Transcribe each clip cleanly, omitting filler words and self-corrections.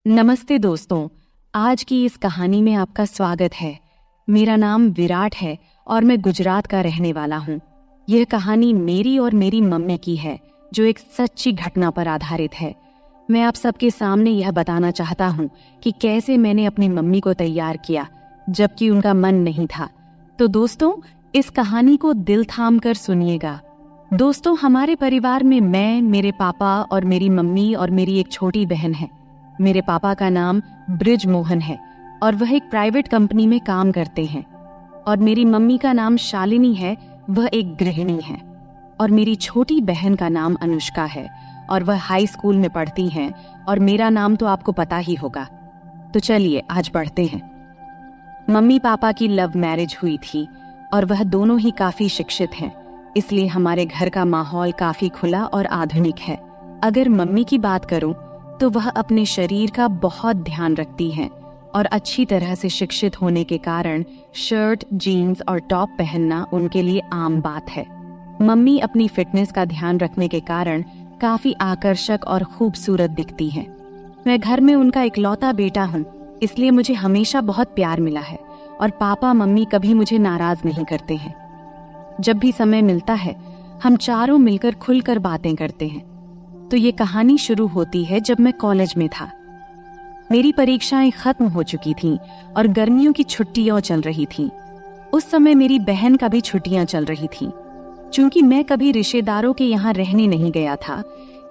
नमस्ते दोस्तों, आज की इस कहानी में आपका स्वागत है। मेरा नाम विराट है और मैं गुजरात का रहने वाला हूँ। यह कहानी मेरी और मेरी मम्मी की है, जो एक सच्ची घटना पर आधारित है। मैं आप सबके सामने यह बताना चाहता हूँ कि कैसे मैंने अपनी मम्मी को तैयार किया, जबकि उनका मन नहीं था। तो दोस्तों, इस कहानी को दिल थाम कर सुनिएगा। दोस्तों, हमारे परिवार में मैं, मेरे पापा और मेरी मम्मी और मेरी एक छोटी बहन है। मेरे पापा का नाम ब्रिज मोहन है और वह एक प्राइवेट कंपनी में काम करते हैं। और मेरी मम्मी का नाम शालिनी है, वह एक गृहिणी है। और मेरी छोटी बहन का नाम अनुष्का है और वह हाई स्कूल में पढ़ती हैं। और मेरा नाम तो आपको पता ही होगा। तो चलिए आज बढ़ते हैं। मम्मी पापा की लव मैरिज हुई थी और वह दोनों ही काफी शिक्षित हैं, इसलिए हमारे घर का माहौल काफी खुला और आधुनिक है। अगर मम्मी की बात करूं तो वह अपने शरीर का बहुत ध्यान रखती हैं और अच्छी तरह से शिक्षित होने के कारण शर्ट, जीन्स और टॉप पहनना उनके लिए आम बात है। मम्मी अपनी फिटनेस का ध्यान रखने के कारण काफी आकर्षक और खूबसूरत दिखती हैं। मैं घर में उनका इकलौता बेटा हूँ, इसलिए मुझे हमेशा बहुत प्यार मिला है और पापा मम्मी कभी मुझे नाराज नहीं करते हैं। जब भी समय मिलता है हम चारों मिलकर खुलकर बातें करते हैं। तो ये कहानी शुरू होती है जब मैं कॉलेज में था। मेरी परीक्षाएं खत्म हो चुकी थीं और गर्मियों की छुट्टियां चल रही थीं। उस समय मेरी बहन का भी छुट्टियां चल रही थीं। चूंकि मैं कभी रिश्तेदारों के यहाँ रहने नहीं गया था,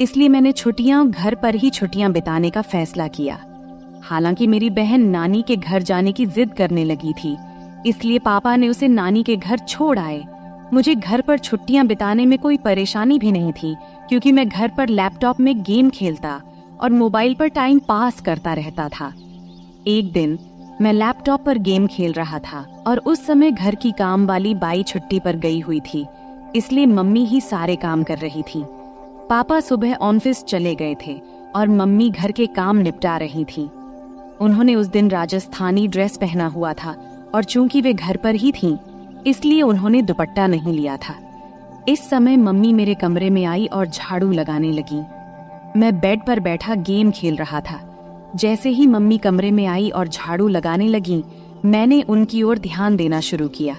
इसलिए मैंने छुट्टियां घर पर ही छुट्टियां बिताने का फैसला किया। हालांकि मेरी बहन नानी के घर जाने की जिद करने लगी थी, इसलिए पापा ने उसे नानी के घर छोड़ आए। मुझे घर पर छुट्टियां बिताने में कोई परेशानी भी नहीं थी, क्योंकि मैं घर पर लैपटॉप में गेम खेलता और मोबाइल पर टाइम पास करता रहता था। एक दिन मैं लैपटॉप पर गेम खेल रहा था और उस समय घर की काम वाली बाई छुट्टी पर गई हुई थी, इसलिए मम्मी ही सारे काम कर रही थी। पापा सुबह ऑफिस चले गए थे और मम्मी घर के काम निपटा रही थी। उन्होंने उस दिन राजस्थानी ड्रेस पहना हुआ था और चूंकि वे घर पर ही थीं, इसलिए उन्होंने दुपट्टा नहीं लिया था। इस समय मम्मी मेरे कमरे में आई और झाड़ू लगाने लगी। मैं बेड पर बैठा गेम खेल रहा था। जैसे ही मम्मी कमरे में आई और झाड़ू लगाने लगी, मैंने उनकी ओर ध्यान देना शुरू किया।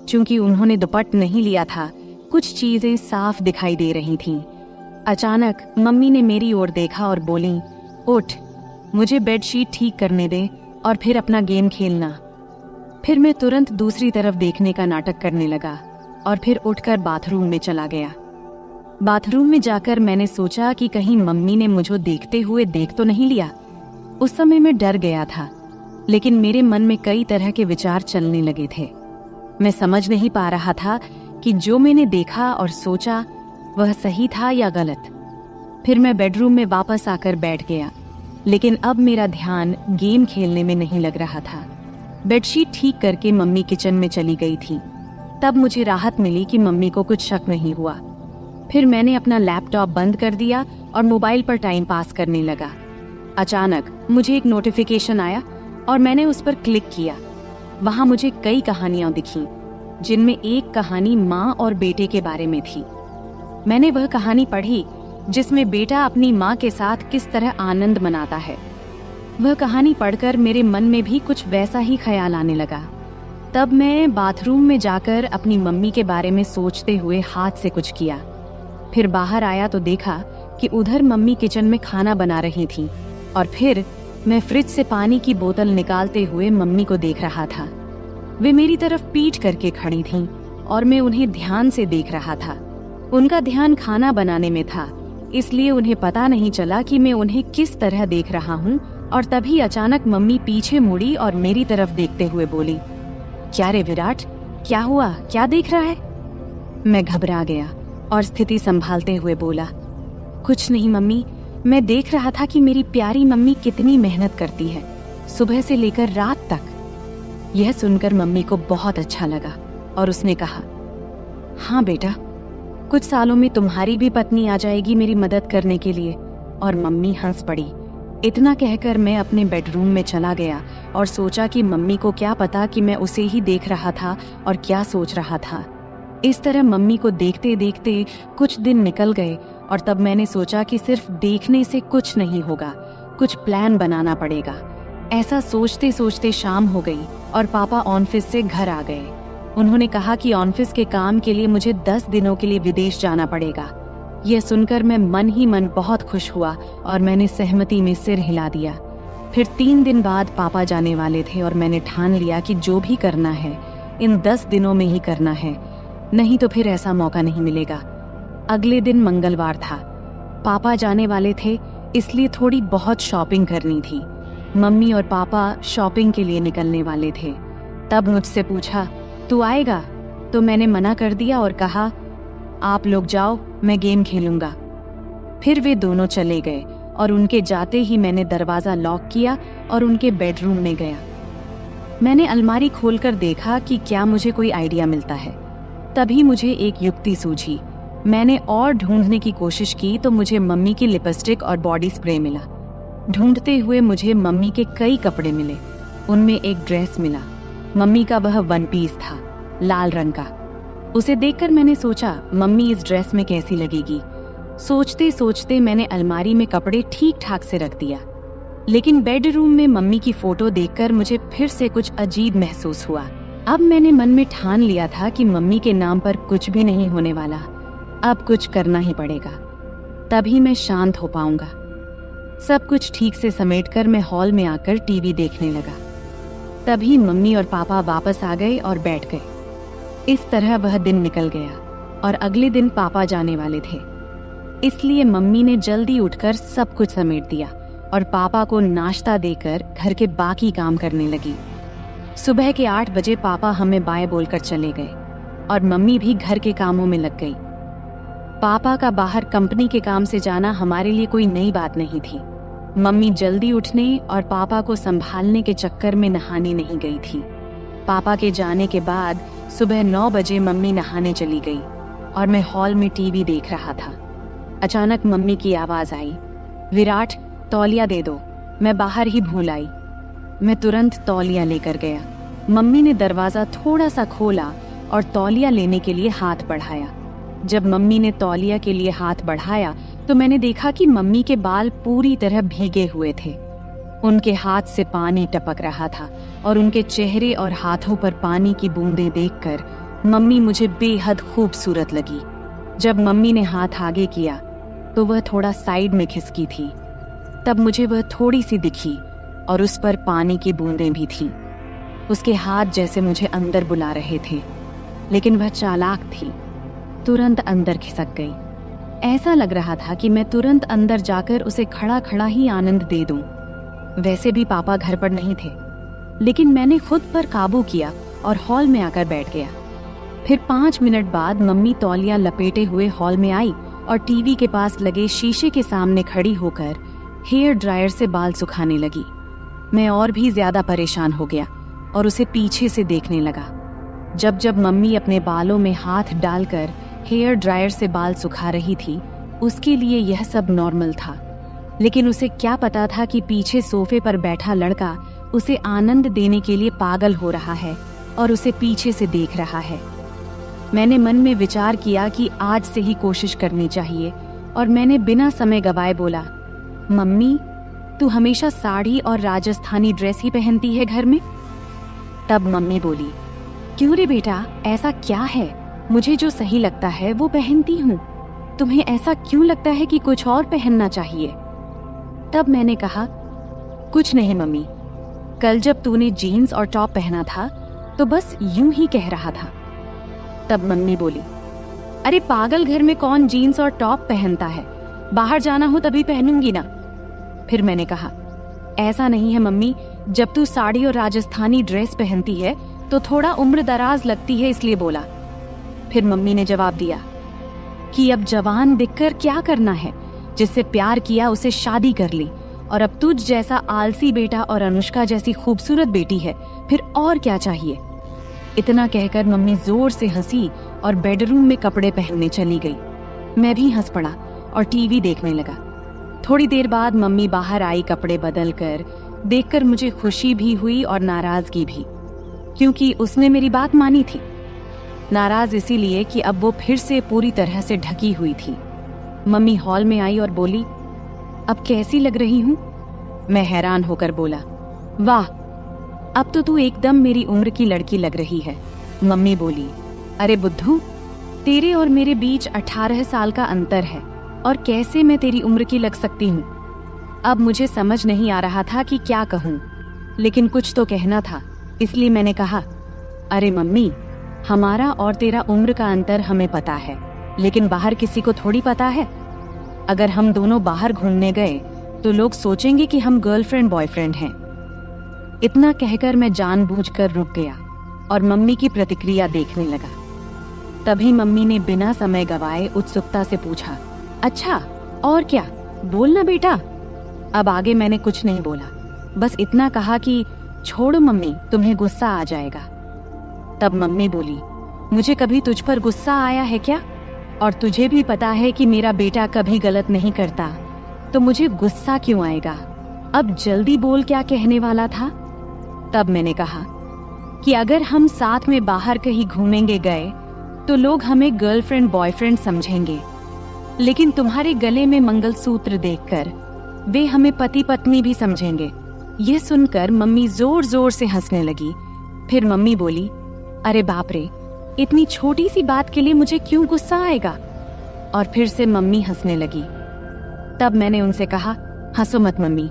चूंकि उन्होंने दुपट्टा नहीं लिया था, कुछ चीजें साफ दिखाई दे रही थीं। अचानक मम्मी ने मेरी ओर देखा और बोली, उठ, मुझे बेडशीट ठीक करने दे और फिर अपना गेम खेलना। फिर मैं तुरंत दूसरी तरफ देखने का नाटक करने लगा और फिर उठकर बाथरूम में चला गया। बाथरूम में जाकर मैंने सोचा कि कहीं मम्मी ने मुझे देखते हुए देख तो नहीं लिया। उस समय मैं डर गया था, लेकिन मेरे मन में कई तरह के विचार चलने लगे थे। मैं समझ नहीं पा रहा था कि जो मैंने देखा और सोचा वह सही था या गलत। फिर मैं बेडरूम में वापस आकर बैठ गया, लेकिन अब मेरा ध्यान गेम खेलने में नहीं लग रहा था। बेडशीट ठीक करके मम्मी किचन में चली गई थी। तब मुझे राहत मिली कि मम्मी को कुछ शक नहीं हुआ। फिर मैंने अपना लैपटॉप बंद कर दिया और मोबाइल पर टाइम पास करने लगा। अचानक मुझे एक नोटिफिकेशन आया और मैंने उस पर क्लिक किया। वहां मुझे कई कहानियां दिखीं, जिनमें एक कहानी माँ और बेटे के बारे में थी। मैंने वह कहानी पढ़ी जिसमें बेटा अपनी माँ के साथ किस तरह आनंद मनाता है। वह कहानी पढ़कर मेरे मन में भी कुछ वैसा ही ख्याल आने लगा। तब मैं बाथरूम में जाकर अपनी मम्मी के बारे में सोचते हुए हाथ से कुछ किया। फिर बाहर आया तो देखा कि उधर मम्मी किचन में खाना बना रही थी और फिर मैं फ्रिज से पानी की बोतल निकालते हुए मम्मी को देख रहा था। वे मेरी तरफ पीठ करके खड़ी थीं और मैं उन्हें ध्यान से देख रहा था। उनका ध्यान खाना बनाने में था, इसलिए उन्हें पता नहीं चला कि मैं उन्हें किस तरह देख रहा हूँ। और तभी अचानक मम्मी पीछे मुड़ी और मेरी तरफ देखते हुए बोली, क्या रे विराट, क्या हुआ, क्या देख रहा है? मैं घबरा गया और स्थिति संभालते हुए बोला, कुछ नहीं मम्मी, मैं देख रहा था कि मेरी प्यारी मम्मी कितनी मेहनत करती है, सुबह से लेकर रात तक। यह सुनकर मम्मी को बहुत अच्छा लगा और उसने कहा, हाँ बेटा, कुछ सालों में तुम्हारी भी पत्नी आ जाएगी मेरी मदद करने के लिए। और मम्मी हंस पड़ी। इतना कहकर मैं अपने बेडरूम में चला गया और सोचा कि मम्मी को क्या पता कि मैं उसे ही देख रहा था और क्या सोच रहा था। इस तरह मम्मी को देखते देखते कुछ दिन निकल गए और तब मैंने सोचा कि सिर्फ देखने से कुछ नहीं होगा, कुछ प्लान बनाना पड़ेगा। ऐसा सोचते सोचते शाम हो गई और पापा ऑफिस से घर आ गए। उन्होंने कहा कि ऑफिस के काम के लिए मुझे 10 दिनों के लिए विदेश जाना पड़ेगा। यह सुनकर मैं मन ही मन बहुत खुश हुआ और मैंने सहमति में सिर हिला दिया। फिर 3 दिन बाद पापा जाने वाले थे और मैंने ठान लिया कि जो भी करना है इन 10 दिनों में ही करना है, नहीं तो फिर ऐसा मौका नहीं मिलेगा। अगले दिन मंगलवार था। पापा जाने वाले थे, इसलिए थोड़ी बहुत शॉपिंग करनी थी। मम्मी और पापा शॉपिंग के लिए निकलने वाले थे। तब मुझसे पूछा, तू आएगा? तो मैंने मना कर दिया और कहा, आप लोग जाओ, मैं गेम खेलूंगा। फिर वे दोनों चले गए और उनके जाते ही मैंने दरवाजा लॉक किया और उनके बेडरूम में गया। मैंने अलमारी खोलकर देखा कि क्या मुझे कोई आइडिया मिलता है। तभी मुझे एक युक्ति सूझी। मैंने और ढूंढने की कोशिश की तो मुझे मम्मी की लिपस्टिक और बॉडी स्प्रे मिला। ढूंढते हुए मुझे मम्मी के कई कपड़े मिले। उनमें एक ड्रेस मिला। मम्मी का वह 1 पीस था, लाल रंग का। उसे देखकर मैंने सोचा, मम्मी इस ड्रेस में कैसी लगेगी। सोचते सोचते मैंने अलमारी में कपड़े ठीक ठाक से रख दिया, लेकिन बेडरूम में मम्मी की फोटो देखकर मुझे फिर से कुछ अजीब महसूस हुआ। अब मैंने मन में ठान लिया था कि मम्मी के नाम पर कुछ भी नहीं होने वाला। अब कुछ करना ही पड़ेगा, तभी मैं शांत हो पाऊंगा। सब कुछ ठीक से समेटकर मैं हॉल में आकर टीवी देखने लगा। तभी मम्मी और पापा वापस आ गए और बैठ गए। इस तरह वह दिन निकल गया और अगले दिन पापा जाने वाले थे, इसलिए मम्मी ने जल्दी उठकर सब कुछ समेट दिया और पापा को नाश्ता देकर घर के बाकी काम करने लगी। सुबह के 8 बजे पापा हमें बाय बोलकर चले गए और मम्मी भी घर के कामों में लग गई। पापा का बाहर कंपनी के काम से जाना हमारे लिए कोई नई बात नहीं थी। मम्मी जल्दी उठने और पापा को संभालने के चक्कर में नहाने नहीं गई थी। पापा के जाने के बाद सुबह 9 बजे मम्मी नहाने चली गई और मैं हॉल में टीवी देख रहा था। अचानक मम्मी की आवाज आई, विराट, तौलिया दे दो। मैं बाहर ही भूल आई। मैं तुरंत तौलिया लेकर गया। मम्मी ने दरवाजा थोड़ा सा खोला और तौलिया लेने के लिए हाथ बढ़ाया। जब मम्मी ने तौलिया के लिए हाथ बढ़ाया तो मैंने देखा कि मम्मी के बाल पूरी तरह भीगे हुए थे। उनके हाथ से पानी टपक रहा था और उनके चेहरे और हाथों पर पानी की बूंदें देखकर मम्मी मुझे बेहद खूबसूरत लगी। जब मम्मी ने हाथ आगे किया तो वह थोड़ा साइड में खिसकी थी। तब मुझे वह थोड़ी सी दिखी और उस पर पानी की बूंदें भी थीं। उसके हाथ जैसे मुझे अंदर बुला रहे थे, लेकिन वह चालाक थी, तुरंत अंदर खिसक गई। ऐसा लग रहा था कि मैं तुरंत अंदर जाकर उसे खड़ा खड़ा ही आनंद दे दूं। वैसे भी पापा घर पर नहीं थे, लेकिन मैंने खुद पर काबू किया और हॉल में आकर बैठ गया। फिर 5 मिनट बाद मम्मी तौलिया लपेटे हुए हॉल में आई और टीवी के पास लगे शीशे के सामने खड़ी होकर हेयर ड्रायर से बाल सुखाने लगी। मैं और भी ज्यादा परेशान हो गया और उसे पीछे से देखने लगा। जब जब मम्मी अपने बालों में हाथ डालकर हेयर ड्रायर से बाल सुखा रही थी, उसके लिए यह सब नॉर्मल था, लेकिन उसे क्या पता था कि पीछे सोफे पर बैठा लड़का उसे आनंद देने के लिए पागल हो रहा है और उसे पीछे से देख रहा है। मैंने मन में विचार किया कि आज से ही कोशिश करनी चाहिए और मैंने बिना समय गवाए बोला, मम्मी, तू हमेशा साड़ी और राजस्थानी ड्रेस ही पहनती है घर में? तब मम्मी बोली, क्यों रे बेटा, ऐसा क्या है? मुझे जो सही लगता है वो पहनती हूँ। तुम्हें ऐसा क्यों लगता है कि कुछ और पहनना चाहिए? तब मैंने कहा, कुछ नहीं मम्मी, कल जब तूने जीन्स और टॉप पहना था तो बस यूं ही कह रहा था। तब मम्मी बोली, अरे पागल, घर में कौन जीन्स और टॉप पहनता है? बाहर जाना हो तभी पहनूंगी ना। फिर मैंने कहा, ऐसा नहीं है मम्मी, जब तू साड़ी और राजस्थानी ड्रेस पहनती है तो थोड़ा उम्र दराज लगती है, इसलिए बोला। फिर मम्मी ने जवाब दिया कि अब जवान दिखकर क्या करना है, जिससे प्यार किया उसे शादी कर ली, और अब तुझ जैसा आलसी बेटा और अनुष्का जैसी खूबसूरत बेटी है, फिर और क्या चाहिए। इतना कहकर मम्मी जोर से हंसी और बेडरूम में कपड़े पहनने चली गई। मैं भी हंस पड़ा और टीवी देखने लगा। थोड़ी देर बाद मम्मी बाहर आई कपड़े बदल कर। देखकर मुझे खुशी भी हुई और नाराजगी भी, क्योंकि उसने मेरी बात मानी थी। नाराज इसीलिए कि अब वो फिर से पूरी तरह से ढकी हुई थी। मम्मी हॉल में आई और बोली, अब कैसी लग रही हूँ? मैं हैरान होकर बोला, वाह, अब तो तू एकदम मेरी उम्र की लड़की लग रही है। मम्मी बोली, अरे बुद्धू, तेरे और मेरे बीच 18 साल का अंतर है और कैसे मैं तेरी उम्र की लग सकती हूँ। अब मुझे समझ नहीं आ रहा था कि क्या कहूँ, लेकिन कुछ तो कहना था, इसलिए मैंने कहा, अरे मम्मी, हमारा और तेरा उम्र का अंतर हमें पता है, लेकिन बाहर किसी को थोड़ी पता है। अगर हम दोनों बाहर घूमने गए तो लोग सोचेंगे कि हम गर्लफ्रेंड बॉयफ्रेंड हैं। इतना कहकर मैं जानबूझकर रुक गया और मम्मी की प्रतिक्रिया देखने लगा। तभी मम्मी ने बिना समय गवाए उत्सुकता से पूछा, अच्छा और क्या, बोलना बेटा। अब आगे मैंने कुछ नहीं बोला, बस इतना कहा कि छोड़ो मम्मी, तुम्हें गुस्सा आ जाएगा। तब मम्मी बोली, मुझे कभी तुझ पर गुस्सा आया है क्या? और तुझे भी पता है कि मेरा बेटा कभी गलत नहीं करता, तो मुझे गुस्सा क्यों आएगा? अब जल्दी बोल, क्या कहने वाला था? तब मैंने कहा कि अगर हम साथ में बाहर कहीं घूमेंगे गए तो लोग हमें गर्लफ्रेंड बॉयफ्रेंड समझेंगे, लेकिन तुम्हारे गले में मंगलसूत्र देखकर वे हमें पति पत्नी भी समझेंगे। ये सुनकर मम्मी जोर जोर से हंसने लगी। फिर मम्मी बोली, अरे बाप रे, इतनी छोटी सी बात के लिए मुझे क्यों गुस्सा आएगा? और फिर से मम्मी हंसने लगी। तब मैंने उनसे कहा, हंसो मत मम्मी।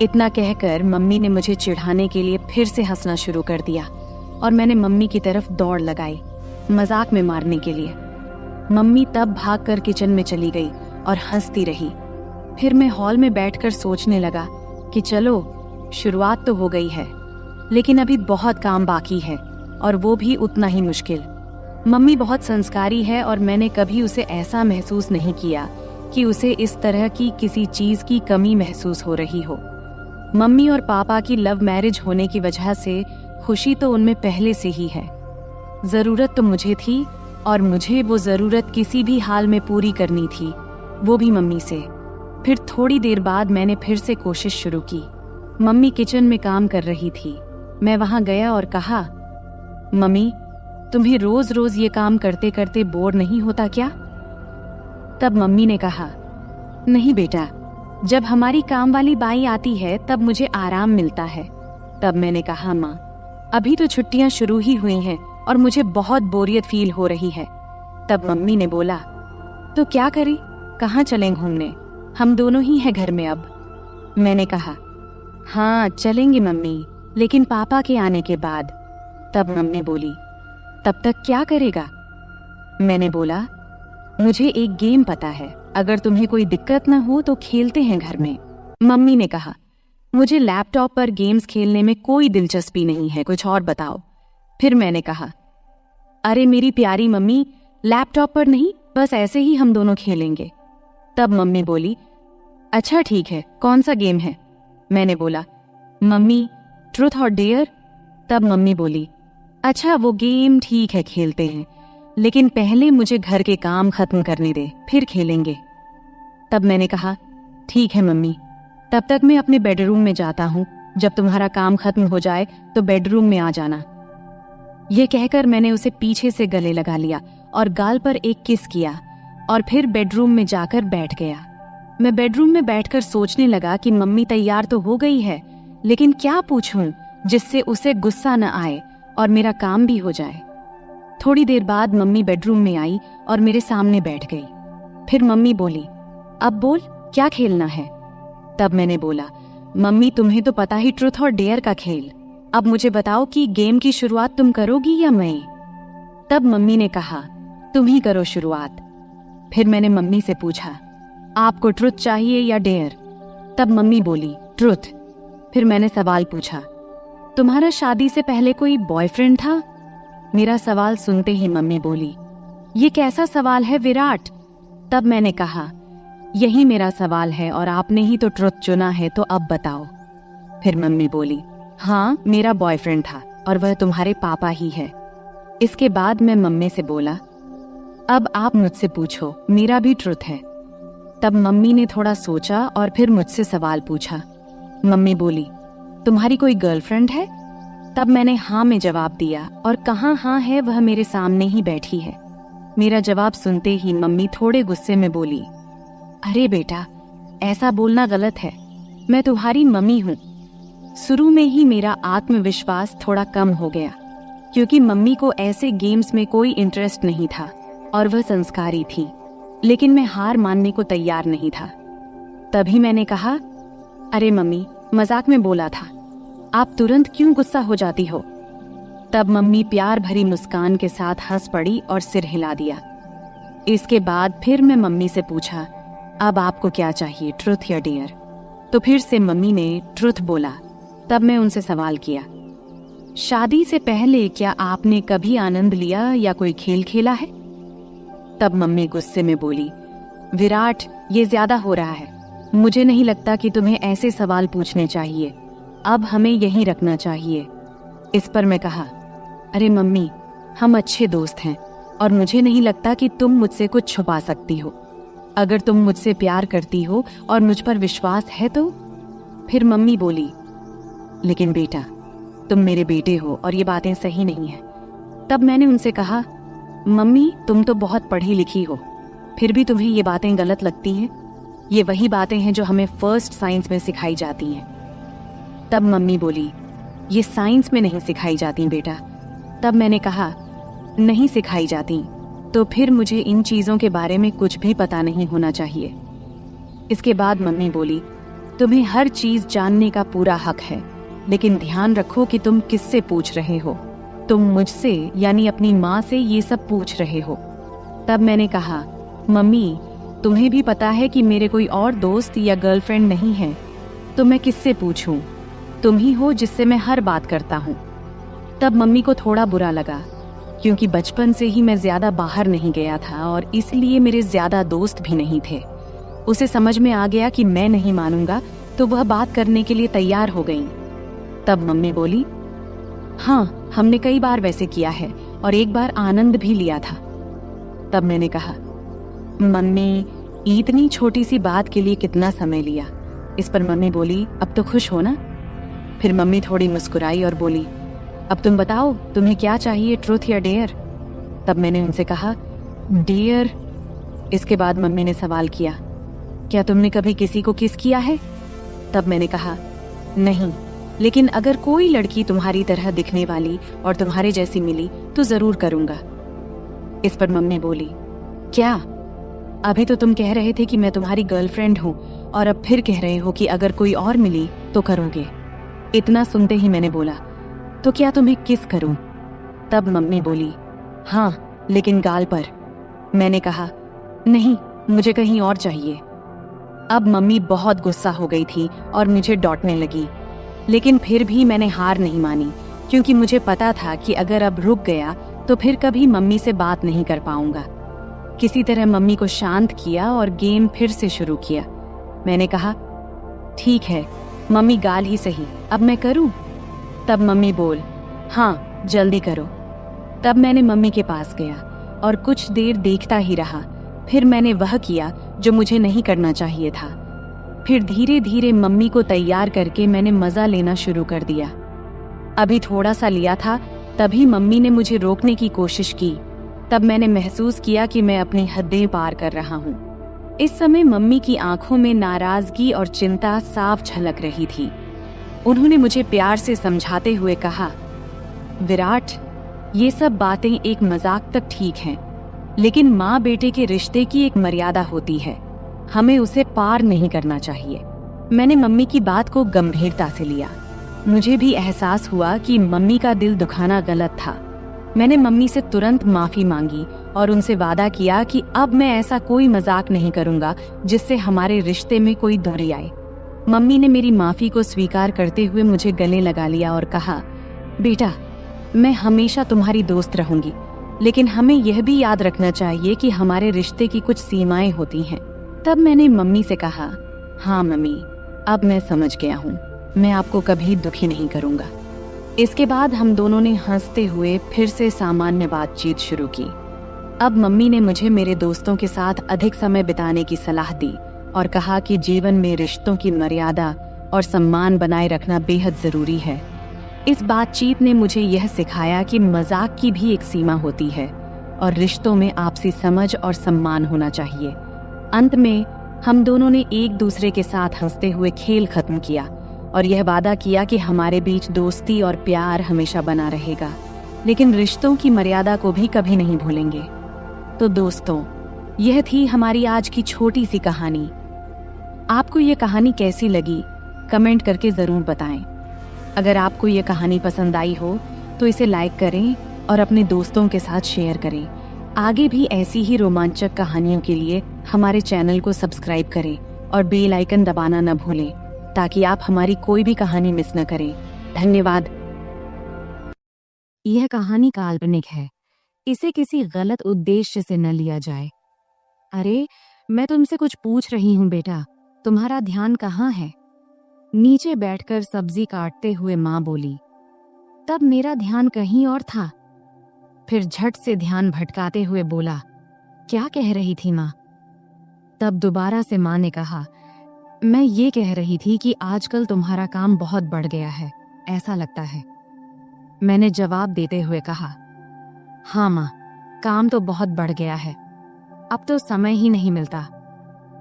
इतना कहकर मम्मी ने मुझे चिढ़ाने के लिए फिर से हंसना शुरू कर दिया और मैंने मम्मी की तरफ दौड़ लगाई, मजाक में मारने के लिए। मम्मी तब भागकर किचन में चली गई और हंसती रही। फिर मैं हॉल में बैठकर सोचने लगा कि चलो, शुरुआत तो हो गई है, लेकिन अभी बहुत काम बाकी है और वो भी उतना ही मुश्किल। मम्मी बहुत संस्कारी है और मैंने कभी उसे ऐसा महसूस नहीं किया कि उसे इस तरह की किसी चीज की कमी महसूस हो रही हो। मम्मी और पापा की लव मैरिज होने की वजह से खुशी तो उनमें पहले से ही है। जरूरत तो मुझे थी और मुझे वो जरूरत किसी भी हाल में पूरी करनी थी, वो भी मम्मी से। फिर थोड़ी देर बाद मैंने फिर से कोशिश शुरू की। मम्मी किचन में काम कर रही थी। मैं वहां गया और कहा, मम्मी, तुम्हें रोज रोज ये काम करते करते बोर नहीं होता क्या? तब मम्मी ने कहा, नहीं बेटा, जब हमारी काम वाली बाई आती है तब मुझे आराम मिलता है। तब मैंने कहा, माँ, अभी तो छुट्टियां शुरू ही हुई हैं और मुझे बहुत बोरियत फील हो रही है। तब मम्मी ने बोला, तो क्या करें, कहाँ चलें घूमने? हम दोनों ही हैं घर में अब। मैंने कहा, हाँ चलेंगे मम्मी, लेकिन पापा के आने के बाद। तब मम्मी बोली, तब तक क्या करेगा? मैंने बोला, मुझे एक गेम पता है, अगर तुम्हें कोई दिक्कत न हो तो खेलते हैं घर में। मम्मी ने कहा, मुझे लैपटॉप पर गेम्स खेलने में कोई दिलचस्पी नहीं है, कुछ और बताओ। फिर मैंने कहा, अरे मेरी प्यारी मम्मी, लैपटॉप पर नहीं, बस ऐसे ही हम दोनों खेलेंगे। तब मम्मी बोली, अच्छा ठीक है, कौन सा गेम है? मैंने बोला, मम्मी, ट्रूथ और डेयर। तब मम्मी बोली, अच्छा वो गेम ठीक है, खेलते हैं, लेकिन पहले मुझे घर के काम खत्म करने दे, फिर खेलेंगे। तब मैंने कहा, ठीक है मम्मी, तब तक मैं अपने बेडरूम में जाता हूँ, जब तुम्हारा काम खत्म हो जाए तो बेडरूम में आ जाना। ये कहकर मैंने उसे पीछे से गले लगा लिया और गाल पर एक किस किया और फिर बेडरूम में जाकर बैठ गया। मैं बेडरूम में बैठकर सोचने लगा कि मम्मी तैयार तो हो गई है, लेकिन क्या पूछूं जिससे उसे गुस्सा न आए और मेरा काम भी हो जाए। थोड़ी देर बाद मम्मी बेडरूम में आई और मेरे सामने बैठ गई। फिर मम्मी बोली, अब बोल, क्या खेलना है? तब मैंने बोला, मम्मी तुम्हें तो पता ही ट्रूथ और डेयर का खेल, अब मुझे बताओ कि गेम की शुरुआत तुम करोगी या मैं? तब मम्मी ने कहा, तुम ही करो शुरुआत। फिर मैंने मम्मी से पूछा, आपको ट्रुथ चाहिए या डेयर? तब मम्मी बोली, ट्रुथ। फिर मैंने सवाल पूछा, तुम्हारा शादी से पहले कोई बॉयफ्रेंड था? मेरा सवाल सुनते ही मम्मी बोली, ये कैसा सवाल है विराट? तब मैंने कहा, यही मेरा सवाल है और आपने ही तो ट्रुथ चुना है, तो अब बताओ। फिर मम्मी बोली, हाँ मेरा बॉयफ्रेंड था और वह तुम्हारे पापा ही है। इसके बाद मैं मम्मी से बोला, अब आप मुझसे पूछो, मेरा भी ट्रुथ है। तब मम्मी ने थोड़ा सोचा और फिर मुझसे सवाल पूछा। मम्मी बोली, तुम्हारी कोई गर्लफ्रेंड है? तब मैंने हाँ में जवाब दिया और कहाँ हाँ है, वह मेरे सामने ही बैठी है। मेरा जवाब सुनते ही मम्मी थोड़े गुस्से में बोली, अरे बेटा, ऐसा बोलना गलत है। मैं तुम्हारी मम्मी हूँ। शुरू में ही मेरा आत्मविश्वास थोड़ा कम हो गया, क्योंकि मम्मी को ऐसे गेम्स में कोई इंटरेस्ट नहीं था और वह संस्कारी थी। लेकिन मैं हार मानने को तैयार नहीं था। तभी मैंने कहा, अरे मम्मी, मजाक में बोला था, आप तुरंत क्यों गुस्सा हो जाती हो? तब मम्मी प्यार भरी मुस्कान के साथ हंस पड़ी और सिर हिला दिया। इसके बाद फिर मैं मम्मी से पूछा, अब आपको क्या चाहिए, ट्रुथ या डेयर? तो फिर से मम्मी ने ट्रुथ बोला। तब मैं उनसे सवाल किया, शादी से पहले क्या आपने कभी आनंद लिया या कोई खेल खेला है? तब मम्मी गुस्से में बोली, विराट, ये ज्यादा हो रहा है। मुझे नहीं लगता कि तुम्हें ऐसे सवाल पूछने चाहिए। अब हमें यहीं रखना चाहिए। इस पर मैं कहा, अरे मम्मी, हम अच्छे दोस्त हैं और मुझे नहीं लगता कि तुम मुझसे कुछ छुपा सकती हो। अगर तुम मुझसे प्यार करती हो और मुझ पर विश्वास है तो। फिर मम्मी बोली, लेकिन बेटा, तुम मेरे बेटे हो और ये बातें सही नहीं है। तब मैंने उनसे कहा, मम्मी, तुम तो बहुत पढ़ी लिखी हो, फिर भी तुम्हें ये बातें गलत लगती हैं। ये वही बातें हैं जो हमें फर्स्ट साइंस में सिखाई जाती हैं। तब मम्मी बोली, ये साइंस में नहीं सिखाई जाती बेटा। तब मैंने कहा, नहीं सिखाई जाती तो फिर मुझे इन चीजों के बारे में कुछ भी पता नहीं होना चाहिए। इसके बाद मम्मी बोली, तुम्हें हर चीज जानने का पूरा हक है, लेकिन ध्यान रखो कि तुम किससे पूछ रहे हो। तुम मुझसे यानी अपनी माँ से ये सब पूछ रहे हो। तब मैंने कहा, मम्मी, तुम्हें भी पता है कि मेरे कोई और दोस्त या गर्लफ्रेंड नहीं है, तो मैं किससे पूछूं? तुम ही हो जिससे मैं हर बात करता हूँ। तब मम्मी को थोड़ा बुरा लगा, क्योंकि बचपन से ही मैं ज्यादा बाहर नहीं गया था और इसलिए मेरे ज्यादा दोस्त भी नहीं थे। उसे समझ में आ गया कि मैं नहीं मानूंगा, तो वह बात करने के लिए तैयार हो गई। तब मम्मी बोली, हाँ, हमने कई बार वैसे किया है और एक बार आनंद भी लिया था। तब मैंने कहा, मम्मी, इतनी छोटी सी बात के लिए कितना समय लिया? इस पर मम्मी बोली, अब तो खुश हो ना? फिर मम्मी थोड़ी मुस्कुराई और बोली, अब तुम बताओ, तुम्हें क्या चाहिए, ट्रुथ या डेयर? तब मैंने उनसे कहा, डेयर। इसके बाद मम्मी ने सवाल किया, क्या तुमने कभी किसी को किस किया है? तब मैंने कहा, नहीं, लेकिन अगर कोई लड़की तुम्हारी तरह दिखने वाली और तुम्हारे जैसी मिली तो जरूर करूंगा। इस पर मम्मी बोली, क्या? अभी तो तुम कह रहे थे कि मैं तुम्हारी गर्लफ्रेंड हूँ और अब फिर कह रहे हो कि अगर कोई और मिली तो करोगे। इतना सुनते ही मैंने बोला, तो क्या तुम्हें किस करूं? तब मम्मी बोली, हाँ, लेकिन गाल पर। मैंने कहा, नहीं, मुझे कहीं और चाहिए। अब मम्मी बहुत गुस्सा हो गई थी और मुझे डांटने लगी, लेकिन फिर भी मैंने हार नहीं मानी, क्योंकि मुझे पता था कि अगर अब रुक गया तो फिर कभी मम्मी से बात नहीं कर पाऊंगा। किसी तरह मम्मी को शांत किया और गेम फिर से शुरू किया। मैंने कहा, ठीक है मम्मी, गाल ही सही, अब मैं करूं? तब मम्मी बोल, हाँ, जल्दी करो। तब मैंने मम्मी के पास गया और कुछ देर देखता ही रहा। फिर मैंने वह किया जो मुझे नहीं करना चाहिए था। फिर धीरे धीरे मम्मी को तैयार करके मैंने मजा लेना शुरू कर दिया। अभी थोड़ा सा लिया था, तभी मम्मी ने मुझे रोकने की कोशिश की। तब मैंने महसूस किया कि मैं अपनी हदें पार कर रहा हूँ। इस समय मम्मी की आंखों में नाराजगी और चिंता साफ झलक रही थी। उन्होंने मुझे प्यार से समझाते हुए कहा, विराट, ये सब बातें एक मजाक तक ठीक हैं, लेकिन माँ बेटे के रिश्ते की एक मर्यादा होती है, हमें उसे पार नहीं करना चाहिए। मैंने मम्मी की बात को गंभीरता से लिया। मुझे भी एहसास हुआ कि मम्मी का दिल दुखाना गलत था। मैंने मम्मी से तुरंत माफी मांगी और उनसे वादा किया कि अब मैं ऐसा कोई मजाक नहीं करूंगा जिससे हमारे रिश्ते में कोई दूरी आए। मम्मी ने मेरी माफी को स्वीकार करते हुए मुझे गले लगा लिया और कहा, बेटा, मैं हमेशा तुम्हारी दोस्त रहूंगी, लेकिन हमें यह भी याद रखना चाहिए कि हमारे रिश्ते की कुछ सीमाएं होती हैं। तब मैंने मम्मी से कहा, हाँ मम्मी, अब मैं समझ गया हूँ, मैं आपको कभी दुखी नहीं करूंगा। इसके बाद हम दोनों ने हंसते हुए फिर से सामान्य बातचीत शुरू की। अब मम्मी ने मुझे मेरे दोस्तों के साथ अधिक समय बिताने की सलाह दी और कहा कि जीवन में रिश्तों की मर्यादा और सम्मान बनाए रखना बेहद जरूरी है। इस बातचीत ने मुझे यह सिखाया कि मजाक की भी एक सीमा होती है और रिश्तों में आपसी समझ और सम्मान होना चाहिए। अंत में हम दोनों ने एक दूसरे के साथ हंसते हुए खेल खत्म किया और यह वादा किया कि हमारे बीच दोस्ती और प्यार हमेशा बना रहेगा, लेकिन रिश्तों की मर्यादा को भी कभी नहीं भूलेंगे। तो दोस्तों, यह थी हमारी आज की छोटी सी कहानी। आपको यह कहानी कैसी लगी कमेंट करके जरूर बताएं। अगर आपको यह कहानी पसंद आई हो तो इसे लाइक करें और अपने दोस्तों के साथ शेयर करें। आगे भी ऐसी ही रोमांचक कहानियों के लिए हमारे चैनल को सब्सक्राइब करें और बेल आइकन दबाना न भूलें ताकि आप हमारी कोई भी कहानी मिस न करें। धन्यवाद। यह कहानी काल्पनिक है, इसे किसी गलत उद्देश्य से न लिया जाए। अरे, मैं तुमसे कुछ पूछ रही हूँ बेटा, तुम्हारा ध्यान कहाँ है? नीचे बैठकर सब्जी काटते हुए माँ बोली। तब मेरा ध्यान कहीं और था। फिर झट से ध्यान भटकाते हुए बोला, क्या कह रही थी माँ? तब दोबारा से माँ ने कहा, मैं ये कह रही थी कि आजकल तुम्हारा काम बहुत बढ़ गया है, ऐसा लगता है। मैंने जवाब देते हुए कहा, हाँ माँ, काम तो बहुत बढ़ गया है, अब तो समय ही नहीं मिलता,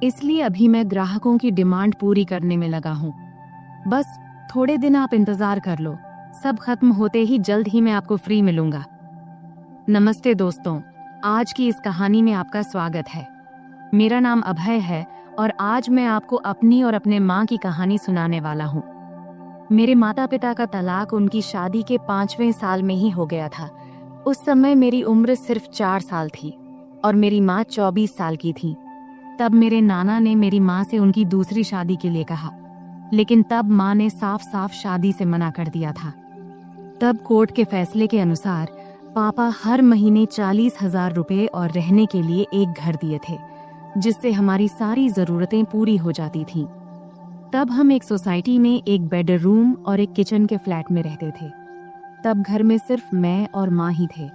इसलिए अभी मैं ग्राहकों की डिमांड पूरी करने में लगा हूँ। बस थोड़े दिन आप इंतजार कर लो, सब खत्म होते ही जल्द ही मैं आपको फ्री मिलूंगा। नमस्ते दोस्तों, आज की इस कहानी में आपका स्वागत है। मेरा नाम अभय है और आज मैं आपको अपनी और अपने माँ की कहानी सुनाने वाला हूँ। मेरे माता पिता का तलाक उनकी शादी के 5वें साल में ही हो गया था। उस समय मेरी उम्र सिर्फ 4 साल थी और मेरी माँ 24 साल की थी। तब मेरे नाना ने मेरी माँ से उनकी दूसरी शादी के लिए कहा, लेकिन तब माँ ने साफ साफ शादी से मना कर दिया था। तब कोर्ट के फैसले के अनुसार पापा हर महीने 40,000 रुपए और रहने के लिए एक घर दिए थे, जिससे हमारी सारी जरूरतें पूरी हो जाती थीं। तब हम एक सोसाइटी में एक बेडरूम और एक किचन के फ्लैट में रहते थे। तब घर में सिर्फ मैं और माँ ही थे,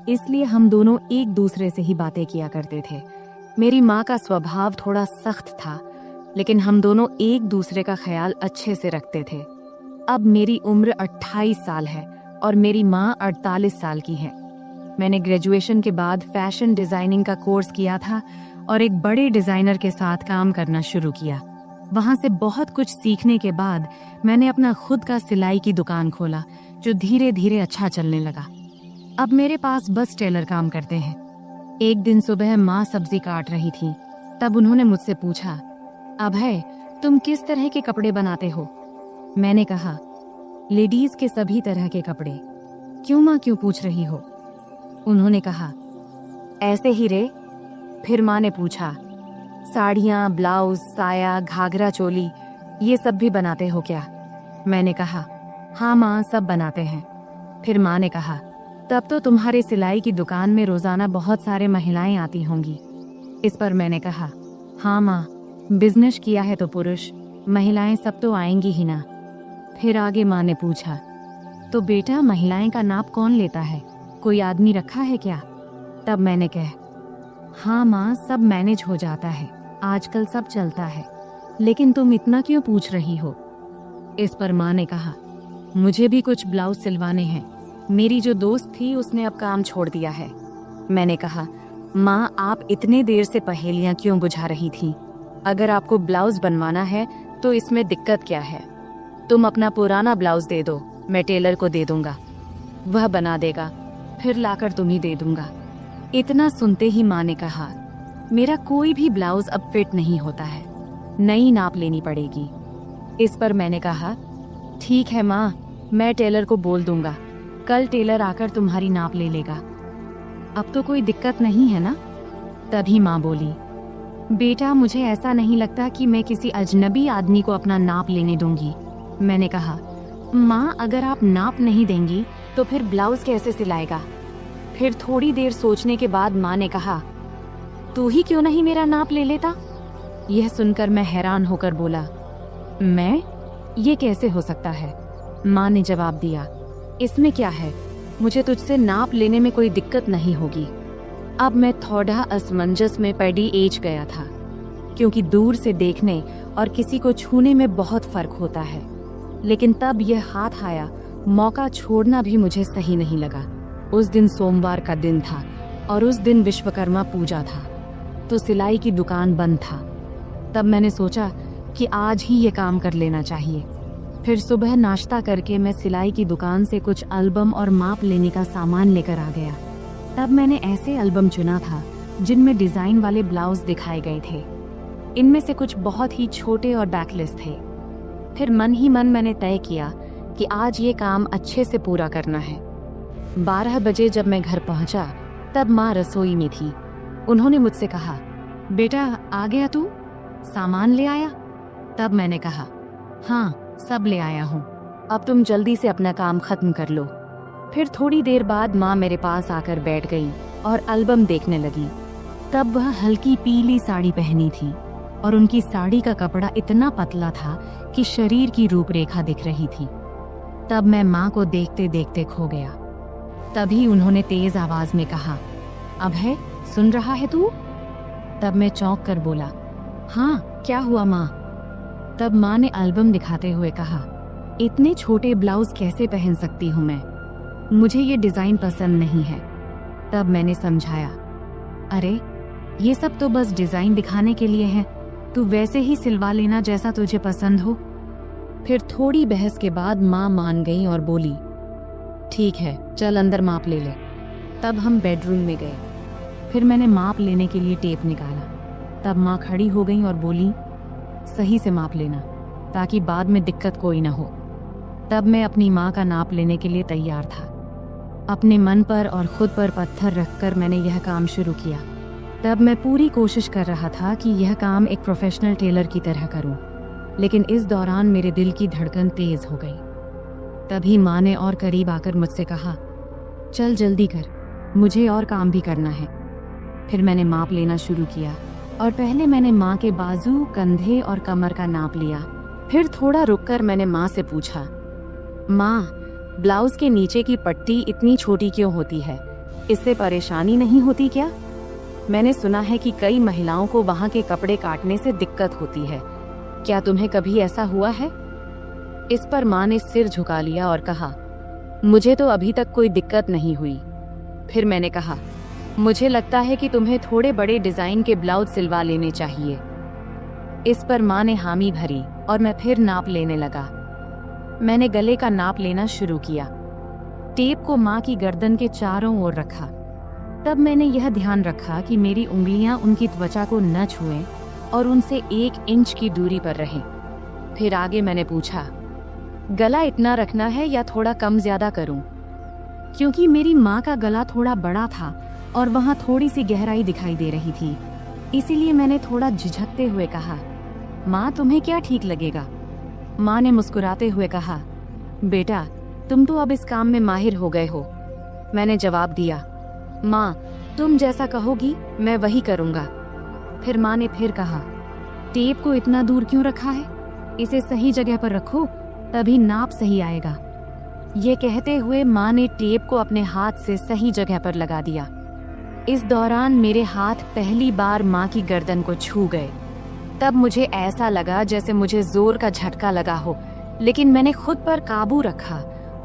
इसलिए हम दोनों एक दूसरे से ही बातें किया करते थे। मेरी माँ का स्वभाव थोड़ा सख्त था, लेकिन हम दोनों एक दूसरे का ख्याल अच्छे से रखते थे। अब मेरी उम्र 28 साल है और मेरी माँ 48 साल की है। मैंने ग्रेजुएशन के बाद फैशन डिजाइनिंग का कोर्स किया था और एक बड़े डिजाइनर के साथ काम करना शुरू किया। वहां से बहुत कुछ सीखने के बाद मैंने अपना खुद का सिलाई की दुकान खोला, जो धीरे धीरे अच्छा चलने लगा। अब मेरे पास बस टेलर काम करते हैं। एक दिन सुबह माँ सब्जी काट रही थी, तब उन्होंने मुझसे पूछा, अभय, तुम किस तरह के कपड़े बनाते हो? मैंने कहा, लेडीज के सभी तरह के कपड़े। क्यों माँ, क्यों पूछ रही हो? उन्होंने कहा, ऐसे ही रे। फिर माँ ने पूछा, साड़ियाँ, ब्लाउज, साया, घाघरा चोली, ये सब भी बनाते हो क्या? मैंने कहा, हाँ माँ, सब बनाते हैं। फिर माँ ने कहा, तब तो तुम्हारे सिलाई की दुकान में रोजाना बहुत सारे महिलाएं आती होंगी। इस पर मैंने कहा, हाँ माँ, बिजनेस किया है तो पुरुष, महिलाएं सब तो आएंगी ही ना। फिर आगे माँ ने पूछा, तो बेटा महिलाएं का नाप कौन लेता है? कोई आदमी रखा है क्या? तब मैंने कहा, हाँ माँ, सब मैनेज हो जाता है, आजकल सब चलता है, लेकिन तुम इतना क्यों पूछ रही हो? इस पर माँ ने कहा, मुझे भी कुछ ब्लाउज सिलवाने हैं, मेरी जो दोस्त थी उसने अब काम छोड़ दिया है। मैंने कहा, माँ, आप इतने देर से पहेलियां क्यों बुझा रही थी? अगर आपको ब्लाउज बनवाना है तो इसमें दिक्कत क्या है? तुम अपना पुराना ब्लाउज दे दो, मैं टेलर को दे दूंगा, वह बना देगा, फिर लाकर तुम्हें दे दूंगा। इतना सुनते ही माँ ने कहा, मेरा कोई भी ब्लाउज अब फिट नहीं होता है, नई नाप लेनी पड़ेगी। इस पर मैंने कहा, ठीक है माँ, मैं टेलर को बोल दूंगा, कल टेलर आकर तुम्हारी नाप ले लेगा। अब तो कोई दिक्कत नहीं है ना? तभी माँ बोली, बेटा मुझे ऐसा नहीं लगता कि मैं किसी अजनबी आदमी को अपना नाप लेने दूंगी। मैंने कहा, माँ, अगर आप नाप नहीं देंगी तो फिर ब्लाउज कैसे सिलाएगा? फिर थोड़ी देर सोचने के बाद माँ ने कहा, तू ही क्यों नहीं मेरा नाप ले लेता? यह सुनकर मैं हैरान होकर बोला, मैं? ये कैसे हो सकता है? माँ ने जवाब दिया, इसमें क्या है, मुझे तुझसे नाप लेने में कोई दिक्कत नहीं होगी। अब मैं थोड़ा असमंजस में पड़ी एज गया था, क्योंकि दूर से देखने और किसी को छूने में बहुत फर्क होता है। लेकिन तब यह हाथ आया, मौका छोड़ना भी मुझे सही नहीं लगा। उस दिन सोमवार का दिन था और उस दिन विश्वकर्मा पूजा था, तो सिलाई की दुकान बंद था। तब मैंने सोचा कि आज ही ये काम कर लेना चाहिए। फिर सुबह नाश्ता करके मैं सिलाई की दुकान से कुछ एल्बम और माप लेने का सामान लेकर आ गया। तब मैंने ऐसे एल्बम चुना था जिनमें डिजाइन वाले ब्लाउज दिखाए गए थे। इनमें से कुछ बहुत ही छोटे और बैकलेस थे। फिर मन ही मन मैंने तय किया कि आज ये काम अच्छे से पूरा करना है। 12 बजे जब मैं घर पहुंचा तब माँ रसोई में थी। उन्होंने मुझसे कहा, बेटा आ गया तू, सामान ले आया? तब मैंने कहा, हाँ सब ले आया हूँ, अब तुम जल्दी से अपना काम खत्म कर लो। फिर थोड़ी देर बाद माँ मेरे पास आकर बैठ गई और एल्बम देखने लगी। तब वह हल्की पीली साड़ी पहनी थी और उनकी साड़ी का कपड़ा इतना पतला था कि शरीर की रूपरेखा दिख रही थी। तब मैं माँ को देखते देखते खो गया। तभी उन्होंने तेज आवाज में कहा, अभय सुन रहा है तू? तब मैं चौंक कर बोला, हाँ क्या हुआ माँ? तब माँ ने एल्बम दिखाते हुए कहा, इतने छोटे ब्लाउज कैसे पहन सकती हूँ मैं, मुझे ये डिजाइन पसंद नहीं है। तब मैंने समझाया, अरे ये सब तो बस डिजाइन दिखाने के लिए है, तू वैसे ही सिलवा लेना जैसा तुझे पसंद हो। फिर थोड़ी बहस के बाद माँ मान गई और बोली, ठीक है चल अंदर माप ले ले। तब हम बेडरूम में गए। फिर मैंने माप लेने के लिए टेप निकाला। तब माँ खड़ी हो गई और बोली, सही से माप लेना ताकि बाद में दिक्कत कोई ना हो। तब मैं अपनी माँ का नाप लेने के लिए तैयार था। अपने मन पर और खुद पर पत्थर रखकर मैंने यह काम शुरू किया। तब मैं पूरी कोशिश कर रहा था कि यह काम एक प्रोफेशनल टेलर की तरह करूं, लेकिन इस दौरान मेरे दिल की धड़कन तेज हो गई। तभी माँ ने और करीब आकर मुझसे कहा, चल जल्दी कर, मुझे और काम भी करना है। फिर मैंने माप लेना शुरू किया और पहले मैंने माँ के बाजू, कंधे और कमर का नाप लिया। फिर थोड़ा रुककर मैंने माँ से पूछा, माँ ब्लाउज के नीचे की पट्टी इतनी छोटी क्यों होती है, इससे परेशानी नहीं होती क्या? मैंने सुना है कि कई महिलाओं को वहाँ के कपड़े काटने से दिक्कत होती है, क्या तुम्हें कभी ऐसा हुआ है? इस पर माँ ने सिर झुका लिया और कहा, मुझे तो अभी तक कोई दिक्कत नहीं हुई। फिर मैंने कहा, मुझे लगता है कि तुम्हें थोड़े बड़े डिजाइन के ब्लाउज सिलवा लेने चाहिए। इस पर माँ ने हामी भरी और मैं फिर नाप लेने लगा। मैंने गले का नाप लेना शुरू किया। टेप को माँ की गर्दन के चारों ओर रखा। तब मैंने यह ध्यान रखा कि मेरी उंगलियां उनकी त्वचा को न छुएं और उनसे 1 इंच की दूरी पर रहें। फिर आगे मैंने पूछा, गला इतना रखना है या थोड़ा कम ज्यादा करूं? क्योंकि मेरी माँ का गला थोड़ा बड़ा था और वहाँ थोड़ी सी गहराई दिखाई दे रही थी, इसीलिए मैंने थोड़ा झिझकते हुए कहा, माँ तुम्हें क्या ठीक लगेगा? माँ ने मुस्कुराते हुए कहा, बेटा तुम तो अब इस काम में माहिर हो गए हो। मैंने जवाब दिया, माँ तुम जैसा कहोगी मैं वही करूँगा। फिर माँ ने फिर कहा, टेप को इतना दूर क्यों रखा है, इसे सही जगह पर रखो तभी नाप सही आएगा। ये कहते हुए माँ ने टेप को अपने हाथ से सही जगह पर लगा दिया। इस दौरान मेरे हाथ पहली बार माँ की गर्दन को छू गए। तब मुझे ऐसा लगा जैसे मुझे जोर का झटका लगा हो, लेकिन मैंने खुद पर काबू रखा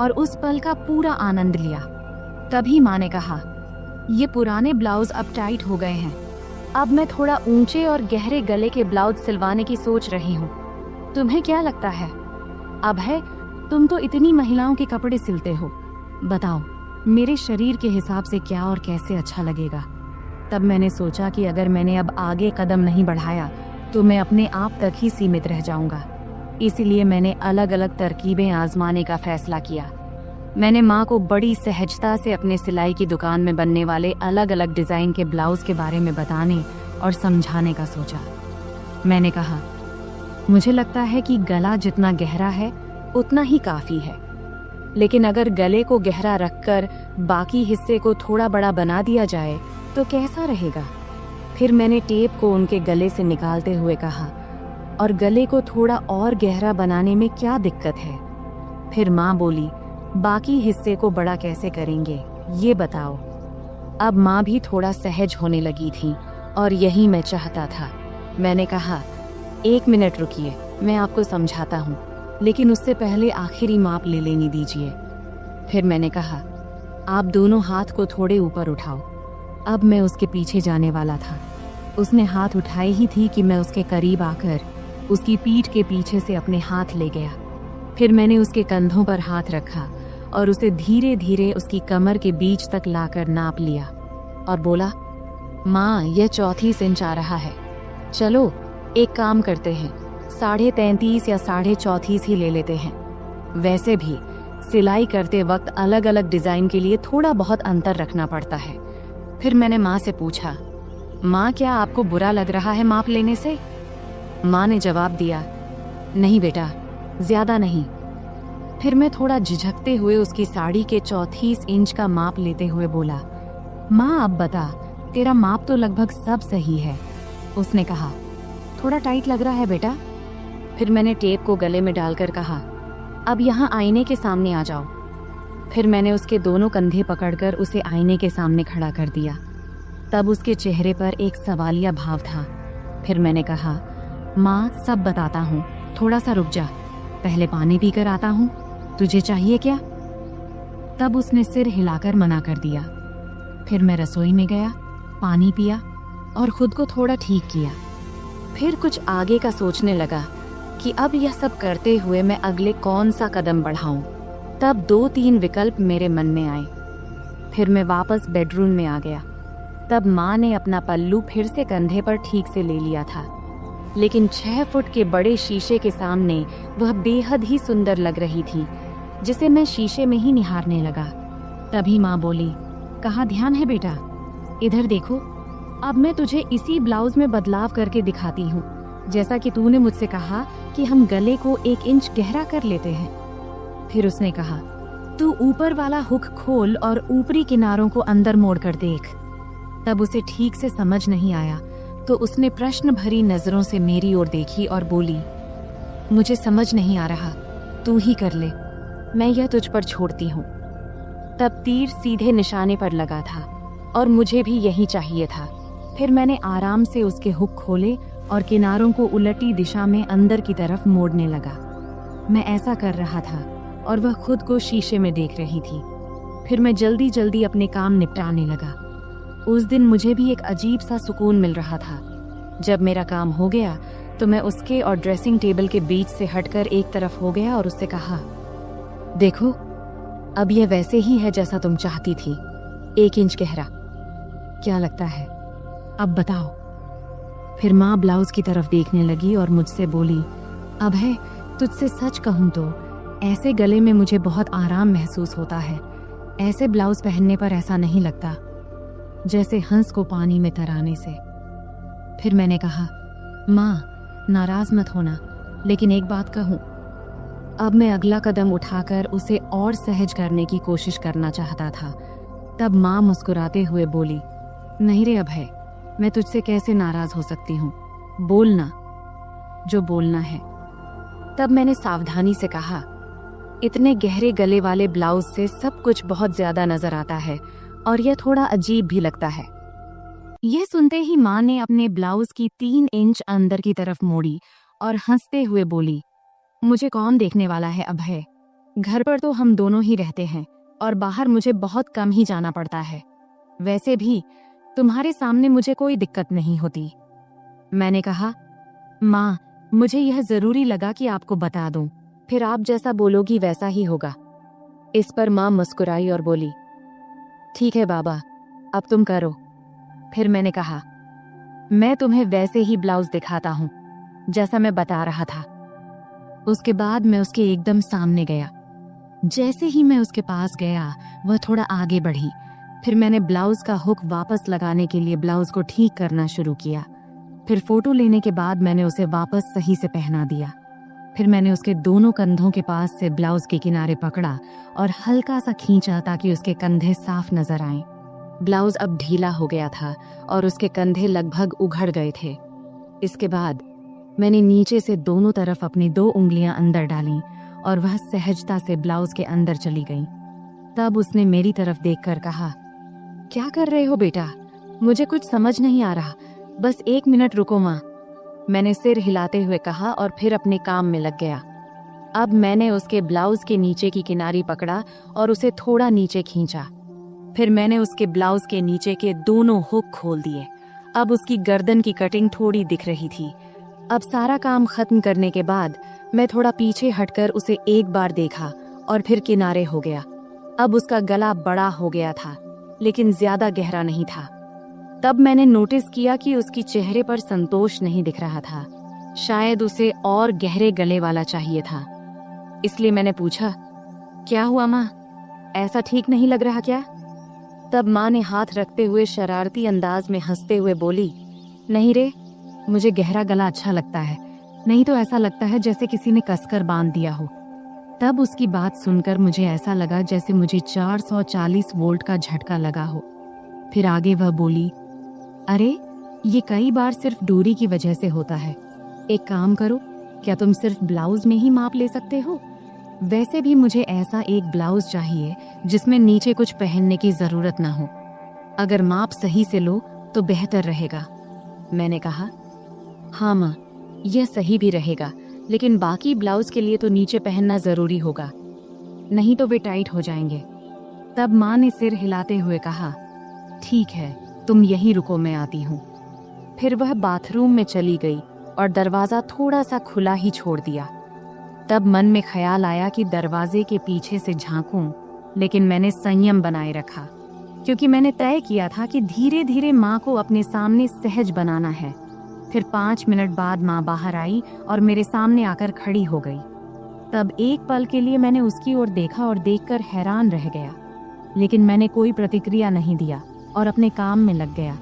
और उस पल का पूरा आनंद लिया। तभी माँ ने कहा, ये पुराने ब्लाउज अब टाइट हो गए हैं, अब मैं थोड़ा ऊंचे और गहरे गले के ब्लाउज सिलवाने की सोच रही हूँ। तुम्हें क्या लगता है? अभय तुम तो इतनी महिलाओं के कपड़े सिलते हो, बताओ मेरे शरीर के हिसाब से क्या और कैसे अच्छा लगेगा। तब मैंने सोचा कि अगर मैंने अब आगे कदम नहीं बढ़ाया तो मैं अपने आप तक ही सीमित रह जाऊंगा। इसीलिए मैंने अलग अलग तरकीबें आजमाने का फैसला किया। मैंने माँ को बड़ी सहजता से अपने सिलाई की दुकान में बनने वाले अलग अलग डिजाइन के ब्लाउज के बारे में बताने और समझाने का सोचा। मैंने कहा, मुझे लगता है कि गला जितना गहरा है उतना ही काफी है, लेकिन अगर गले को गहरा रखकर बाकी हिस्से को थोड़ा बड़ा बना दिया जाए तो कैसा रहेगा? फिर मैंने टेप को उनके गले से निकालते हुए कहा, और गले को थोड़ा और गहरा बनाने में क्या दिक्कत है? फिर माँ बोली, बाकी हिस्से को बड़ा कैसे करेंगे ये बताओ। अब माँ भी थोड़ा सहज होने लगी थी और यही मैं चाहता था। मैंने कहा, 1 मिनट रुकिए, मैं आपको समझाता हूँ, लेकिन उससे पहले आखिरी माप ले लेने दीजिए। फिर मैंने कहा, आप दोनों हाथ को थोड़े ऊपर उठाओ। अब मैं उसके पीछे जाने वाला था। उसने हाथ उठाए ही थी कि मैं उसके करीब आकर उसकी पीठ के पीछे से अपने हाथ ले गया। फिर मैंने उसके कंधों पर हाथ रखा और उसे धीरे धीरे उसकी कमर के बीच तक लाकर नाप लिया और बोला, माँ, यह 34 इंच आ रहा है। चलो एक काम करते हैं, 33.5 या 34.5 ही ले लेते हैं। वैसे भी सिलाई करते वक्त अलग अलग डिजाइन के लिए थोड़ा बहुत अंतर रखना पड़ता है। फिर मैंने माँ से पूछा, माँ, क्या आपको बुरा लग रहा है माप लेने से? माँ ने जवाब दिया, नहीं बेटा, ज्यादा नहीं। फिर मैं थोड़ा झिझकते हुए उसकी साड़ी के 34 इंच का माप लेते हुए बोला, माँ अब बता, तेरा माप तो लगभग सब सही है। उसने कहा, थोड़ा टाइट लग रहा है बेटा। फिर मैंने टेप को गले में डालकर कहा, अब यहाँ आईने के सामने आ जाओ। फिर मैंने उसके दोनों कंधे पकड़कर उसे आईने के सामने खड़ा कर दिया। तब उसके चेहरे पर एक सवालिया भाव था। फिर मैंने कहा, माँ, सब बताता हूँ, थोड़ा सा रुक जा, पहले पानी पीकर आता हूँ, तुझे चाहिए क्या? तब उसने सिर हिलाकर मना कर दिया। फिर मैं रसोई में गया, पानी पिया और खुद को थोड़ा ठीक किया। फिर कुछ आगे का सोचने लगा कि अब यह सब करते हुए मैं अगले कौन सा कदम बढ़ाऊं। तब 2-3 विकल्प मेरे मन में आए। फिर मैं वापस बेडरूम में आ गया। तब माँ ने अपना पल्लू फिर से कंधे पर ठीक से ले लिया था, लेकिन 6 फुट के बड़े शीशे के सामने वह बेहद ही सुंदर लग रही थी, जिसे मैं शीशे में ही निहारने लगा। तभी माँ बोली, कहाँ ध्यान है बेटा, इधर देखो, अब मैं तुझे इसी ब्लाउज में बदलाव करके दिखाती हूँ, जैसा कि तूने मुझसे कहा कि हम गले को 1 इंच गहरा कर लेते हैं। फिर उसने कहा, तू ऊपर वाला हुक खोल और ऊपरी किनारों को अंदर मोड़ कर देख। तब उसे ठीक से समझ नहीं आया, तो उसने प्रश्न भरी नजरों से मेरी ओर देखी और बोली, मुझे समझ नहीं आ रहा, तू ही कर ले, मैं यह तुझ पर छोड़ती हूँ। तब तीर सीधे निशाने पर लगा था और मुझे भी यही चाहिए था। फिर मैंने आराम से उसके हुक खोले और किनारों को उलटी दिशा में अंदर की तरफ मोड़ने लगा। मैं ऐसा कर रहा था और वह खुद को शीशे में देख रही थी। फिर मैं जल्दी जल्दी अपने काम निपटाने लगा। उस दिन मुझे भी एक अजीब सा सुकून मिल रहा था। जब मेरा काम हो गया तो मैं उसके और ड्रेसिंग टेबल के बीच से हटकर एक तरफ हो गया और उससे कहा, देखो, अब यह वैसे ही है जैसा तुम चाहती थी, 1 इंच गहरा। क्या लगता है, अब बताओ। फिर माँ ब्लाउज की तरफ देखने लगी और मुझसे बोली, अब है, तुझसे सच कहूँ तो ऐसे गले में मुझे बहुत आराम महसूस होता है। ऐसे ब्लाउज पहनने पर ऐसा नहीं लगता जैसे हंस को पानी में तराने से। फिर मैंने कहा, माँ, नाराज मत होना, लेकिन एक बात कहूँ। अब मैं अगला कदम उठाकर उसे और सहज करने की कोशिश करना चाहता था। तब माँ मुस्कुराते हुए बोली, नहीं रे अभय, मैं तुझसे कैसे नाराज हो सकती हूँ, बोलना जो बोलना है। तब मैंने सावधानी से कहा, इतने गहरे गले वाले ब्लाउज से सब कुछ बहुत ज्यादा नजर आता है और यह थोड़ा अजीब भी लगता है। यह सुनते ही माँ ने अपने ब्लाउज की 3 इंच अंदर की तरफ मोड़ी और हंसते हुए बोली, मुझे कौन देखने वाला है अभय, घर पर तो हम दोनों ही रहते हैं और बाहर मुझे बहुत कम ही जाना पड़ता है। वैसे भी तुम्हारे सामने मुझे कोई दिक्कत नहीं होती। मैंने कहा, माँ, मुझे यह जरूरी लगा कि आपको बता दूं, फिर आप जैसा बोलोगी वैसा ही होगा। इस पर माँ मुस्कुराई और बोली, ठीक है बाबा, अब तुम करो। फिर मैंने कहा, मैं तुम्हें वैसे ही ब्लाउज दिखाता हूँ जैसा मैं बता रहा था। उसके बाद मैं उसके एकदम सामने गया। जैसे ही मैं उसके पास गया, वह थोड़ा आगे बढ़ी। फिर मैंने ब्लाउज का हुक वापस लगाने के लिए ब्लाउज को ठीक करना शुरू किया। फिर फोटो लेने के बाद मैंने उसे वापस सही से पहना दिया। फिर मैंने उसके दोनों कंधों के पास से ब्लाउज के किनारे पकड़ा और हल्का सा खींचा ताकि उसके कंधे साफ नजर आएं। ब्लाउज अब ढीला हो गया था और उसके कंधे लगभग उघड़ गए थे। इसके बाद मैंने नीचे से दोनों तरफ अपनी 2 उंगलियां अंदर डालीं और वह सहजता से ब्लाउज के अंदर चली गई। तब उसने मेरी तरफ देखकर कहा, क्या कर रहे हो बेटा, मुझे कुछ समझ नहीं आ रहा, बस 1 मिनट रुको माँ। मैंने सिर हिलाते हुए कहा और फिर अपने काम में लग गया। अब मैंने उसके ब्लाउज के नीचे की किनारी पकड़ा और उसे थोड़ा नीचे खींचा। फिर मैंने उसके ब्लाउज के नीचे के दोनों हुक खोल दिए अब उसकी गर्दन की कटिंग थोड़ी दिख रही थी। अब सारा काम खत्म करने के बाद मैं थोड़ा पीछे हटकर उसे एक बार देखा और फिर किनारे हो गया। अब उसका गला बड़ा हो गया था, लेकिन ज्यादा गहरा नहीं था। तब मैंने नोटिस किया कि उसकी चेहरे पर संतोष नहीं दिख रहा था। शायद उसे और गहरे गले वाला चाहिए था। इसलिए मैंने पूछा, क्या हुआ माँ, ऐसा ठीक नहीं लग रहा क्या? तब माँ ने हाथ रखते हुए शरारती अंदाज में हंसते हुए बोली, नहीं रे, मुझे गहरा गला अच्छा लगता है, नहीं तो ऐसा लगता है जैसे किसी ने कसकर बांध दिया हो। तब उसकी बात सुनकर मुझे ऐसा लगा जैसे मुझे 440 वोल्ट का झटका लगा हो। फिर आगे वह बोली, अरे ये कई बार सिर्फ दूरी की वजह से होता है। एक काम करो, क्या तुम सिर्फ ब्लाउज में ही माप ले सकते हो? वैसे भी मुझे ऐसा एक ब्लाउज चाहिए जिसमें नीचे कुछ पहनने की जरूरत ना हो। अगर माप सही से लो तो बेहतर रहेगा। मैंने कहा, हाँ माँ, यह सही भी रहेगा, लेकिन बाकी ब्लाउज के लिए तो नीचे पहनना जरूरी होगा, नहीं तो वे टाइट हो जाएंगे। तब माँ ने सिर हिलाते हुए कहा, ठीक है, तुम यहीं रुको, मैं आती हूँ। फिर वह बाथरूम में चली गई और दरवाजा थोड़ा सा खुला ही छोड़ दिया। तब मन में ख्याल आया कि दरवाजे के पीछे से झांकूं, लेकिन मैंने संयम बनाए रखा, क्योंकि मैंने तय किया था कि धीरे धीरे माँ को अपने सामने सहज बनाना है। फिर 5 मिनट बाद माँ बाहर आई और मेरे सामने आकर खड़ी हो गई। तब एक पल के लिए मैंने उसकी ओर देखा और देखकर हैरान रह गया, लेकिन मैंने कोई प्रतिक्रिया नहीं दिया और अपने काम में लग गया।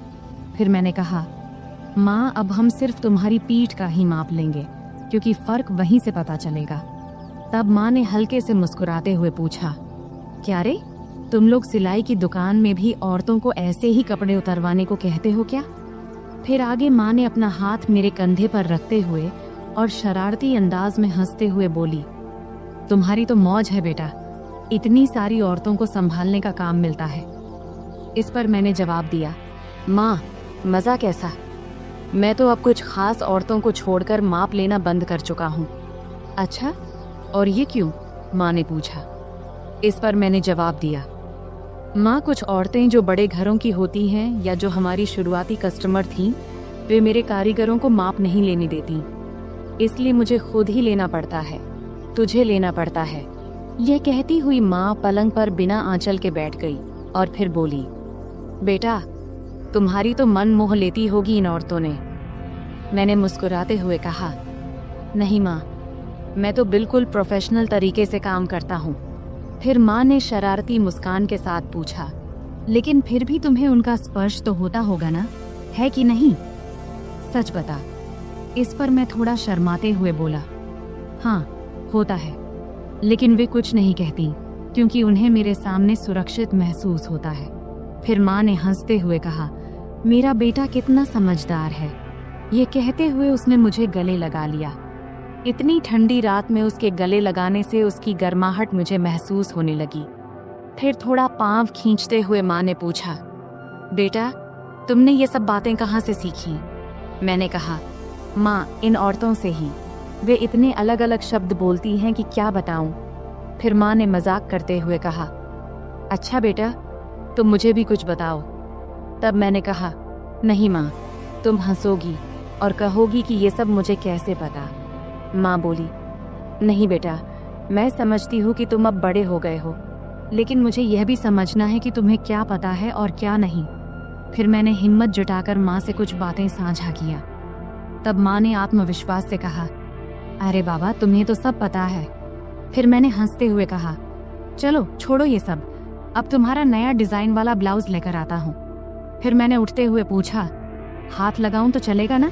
फिर मैंने कहा, माँ, अब हम सिर्फ तुम्हारी पीठ का ही माप लेंगे, क्योंकि फर्क वहीं से पता चलेगा। तब माँ ने हल्के से मुस्कुराते हुए पूछा, क्या रे, तुम लोग सिलाई की दुकान में भी औरतों को ऐसे ही कपड़े उतरवाने को कहते हो क्या? फिर आगे माँ ने अपना हाथ मेरे कंधे पर रखते हुए और शरारती अंदाज में हंसते हुए बोली, तुम्हारी तो मौज है बेटा, इतनी सारी औरतों को संभालने का काम मिलता है। इस पर मैंने जवाब दिया, माँ, मजा कैसा? मैं तो अब कुछ खास औरतों को छोड़कर माप लेना बंद कर चुका हूँ। अच्छा, और ये क्यों? माँ ने पूछा। इस पर मैंने जवाब दिया, माँ, कुछ औरतें जो बड़े घरों की होती हैं या जो हमारी शुरुआती कस्टमर थीं, वे मेरे कारीगरों को माप नहीं लेने देती, इसलिए मुझे खुद ही लेना पड़ता है, तुझे लेना पड़ता है। यह कहती हुई माँ पलंग पर बिना आंचल के बैठ गई और फिर बोली, बेटा, तुम्हारी तो मन मोह लेती होगी इन औरतों ने। मैंने मुस्कुराते हुए कहा, नहीं माँ, मैं तो बिल्कुल प्रोफेशनल तरीके से काम करता हूँ। फिर माँ ने शरारती मुस्कान के साथ पूछा, लेकिन फिर भी तुम्हें उनका स्पर्श तो होता होगा ना, है कि नहीं? सच बता। इस पर मैं थोड़ा शर्माते हुए बोला, हाँ, होता है, लेकिन वे कुछ नहीं कहती, क्योंकि उन्हें मेरे सामने सुरक्षित महसूस होता है। फिर माँ ने हंसते हुए कहा, मेरा बेटा कितना समझदार है। ये कहते हुए उसने मुझे गले लगा लिया। इतनी ठंडी रात में उसके गले लगाने से उसकी गर्माहट मुझे महसूस होने लगी। फिर थोड़ा पांव खींचते हुए माँ ने पूछा, बेटा, तुमने ये सब बातें कहाँ से सीखी? मैंने कहा, माँ, इन औरतों से ही। वे इतने अलग अलग शब्द बोलती हैं कि क्या बताऊं। फिर माँ ने मजाक करते हुए कहा, अच्छा बेटा, तुम मुझे भी कुछ बताओ। तब मैंने कहा, नहीं माँ, तुम हंसोगी और कहोगी कि ये सब मुझे कैसे पता। माँ बोली, नहीं बेटा, मैं समझती हूँ कि तुम अब बड़े हो गए हो, लेकिन मुझे यह भी समझना है कि तुम्हें क्या पता है और क्या नहीं। फिर मैंने हिम्मत जुटाकर माँ से कुछ बातें साझा किया। तब माँ ने आत्मविश्वास से कहा, अरे बाबा, तुम्हें तो सब पता है। फिर मैंने हंसते हुए कहा, चलो छोड़ो ये सब, अब तुम्हारा नया डिजाइन वाला ब्लाउज लेकर आता हूँ। फिर मैंने उठते हुए पूछा, हाथ लगाऊं तो चलेगा ना?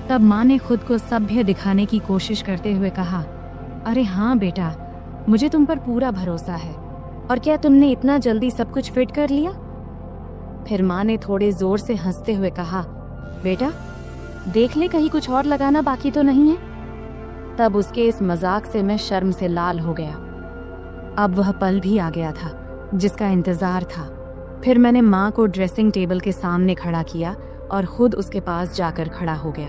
तब माँ ने खुद को सभ्य दिखाने की कोशिश करते हुए कहा, अरे हाँ बेटा, मुझे तुम पर पूरा भरोसा है। और क्या तुमने इतना जल्दी सब कुछ फिट कर लिया? फिर माँ ने थोड़े जोर से हंसते हुए कहा, बेटा देख ले, कहीं कुछ और लगाना बाकी तो नहीं है। तब उसके इस मजाक से मैं शर्म से लाल हो गया। अब वह पल भी आ गया था जिसका इंतजार था। फिर मैंने माँ को ड्रेसिंग टेबल के सामने खड़ा किया और खुद उसके पास जाकर खड़ा हो गया।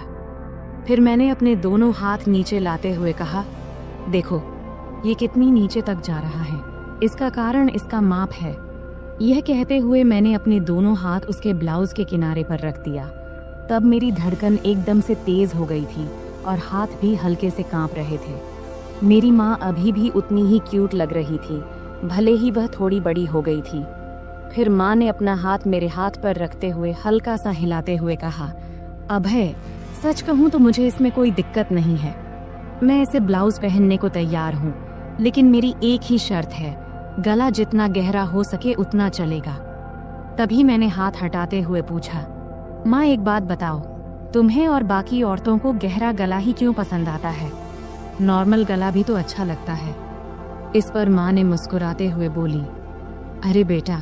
फिर मैंने अपने दोनों हाथ नीचे लाते हुए कहा, देखो ये कितनी नीचे तक जा रहा है, इसका कारण इसका माप है। यह कहते हुए मैंने अपने दोनों हाथ उसके ब्लाउज के किनारे पर रख दिया तब मेरी धड़कन एकदम से तेज हो गई थी और हाथ भी हल्के से कांप रहे थे। मेरी माँ अभी भी उतनी ही क्यूट लग रही थी, भले ही वह थोड़ी बड़ी हो गई थी। फिर माँ ने अपना हाथ मेरे हाथ पर रखते हुए हल्का सा हिलाते हुए कहा, अभय, सच कहूँ तो मुझे इसमें कोई दिक्कत नहीं है। मैं इसे ब्लाउज पहनने को तैयार हूँ, लेकिन मेरी एक ही शर्त है, गला जितना गहरा हो सके उतना चलेगा। तभी मैंने हाथ हटाते हुए पूछा, माँ एक बात बताओ, तुम्हें और बाकी औरतों को गहरा गला ही क्यों पसंद आता है? नॉर्मल गला भी तो अच्छा लगता है। इस पर माँ ने मुस्कुराते हुए बोली, अरे बेटा,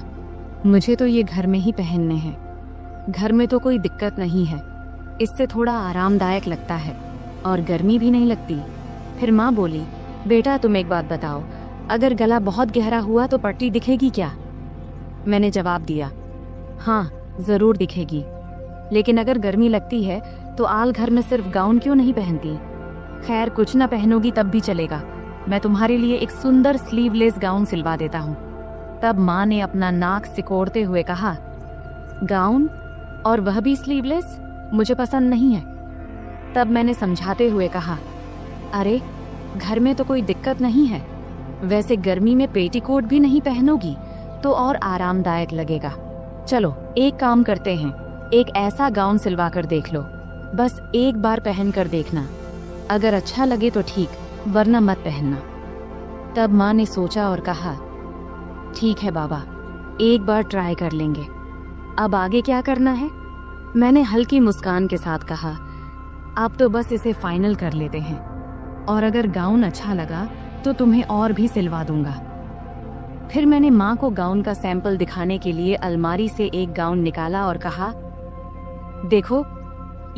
मुझे तो ये घर में ही पहनने हैं। घर में तो कोई दिक्कत नहीं है, इससे थोड़ा आरामदायक लगता है और गर्मी भी नहीं लगती। फिर माँ बोली, बेटा तुम एक बात बताओ, अगर गला बहुत गहरा हुआ तो पट्टी दिखेगी क्या? मैंने जवाब दिया, हाँ जरूर दिखेगी, लेकिन अगर गर्मी लगती है तो आल घर में सिर्फ गाउन क्यों नहीं पहनती? खैर कुछ ना पहनोगी तब भी चलेगा, मैं तुम्हारे लिए एक सुंदर स्लीवलेस गाउन सिलवा देता हूँ। तब माँ ने अपना नाक सिकोड़ते हुए कहा, गाउन और वह भी स्लीवलेस? मुझे पसंद नहीं है। तब मैंने समझाते हुए कहा, अरे घर में तो कोई दिक्कत नहीं है, वैसे गर्मी में पेटीकोट भी नहीं पहनोगी तो और आरामदायक लगेगा। चलो एक काम करते हैं, एक ऐसा गाउन सिलवा कर देख लो, बस एक बार पहन कर देखना, अगर अच्छा लगे तो ठीक, वरना मत पहनना। तब माँ ने सोचा और कहा, ठीक है बाबा, एक बार ट्राई कर लेंगे, अब आगे क्या करना है? मैंने हल्की मुस्कान के साथ कहा, आप तो बस इसे फाइनल कर लेते हैं, और अगर गाउन अच्छा लगा तो तुम्हें और भी सिलवा दूंगा। फिर मैंने माँ को गाउन का सैंपल दिखाने के लिए अलमारी से एक गाउन निकाला और कहा, देखो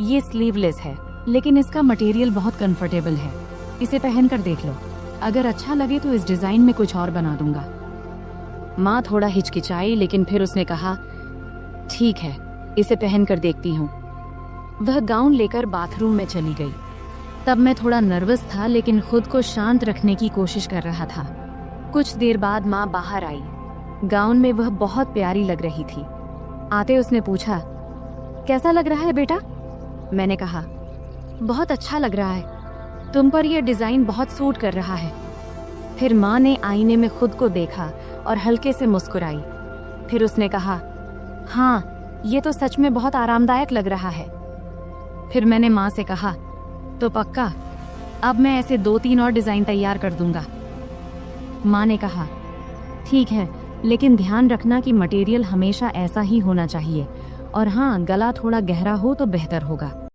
ये स्लीवलेस है, लेकिन इसका मटेरियल बहुत कंफर्टेबल है, इसे पहन कर देख लो, अगर अच्छा लगे तो इस डिजाइन में कुछ और बना दूंगा। माँ थोड़ा हिचकिचाई, लेकिन फिर उसने कहा, ठीक है, इसे पहन कर देखती हूँ। वह गाउन लेकर बाथरूम में चली गई। तब मैं थोड़ा नर्वस था, लेकिन खुद को शांत रखने की कोशिश कर रहा था। कुछ देर बाद माँ बाहर आई। गाउन में वह बहुत प्यारी लग रही थी। आते उसने पूछा, कैसा लग रहा है बेटा? मैंने कहा, बहुत अच्छा लग रहा है, तुम पर यह डिजाइन बहुत सूट कर रहा है। फिर माँ ने आईने में खुद को देखा और हल्के से मुस्कुराई। फिर उसने कहा, हाँ ये तो सच में बहुत आरामदायक लग रहा है। फिर मैंने माँ से कहा, तो पक्का, अब मैं ऐसे 2-3 और डिजाइन तैयार कर दूंगा। माँ ने कहा, ठीक है, लेकिन ध्यान रखना कि मटेरियल हमेशा ऐसा ही होना चाहिए, और हाँ, गला थोड़ा गहरा हो तो बेहतर होगा।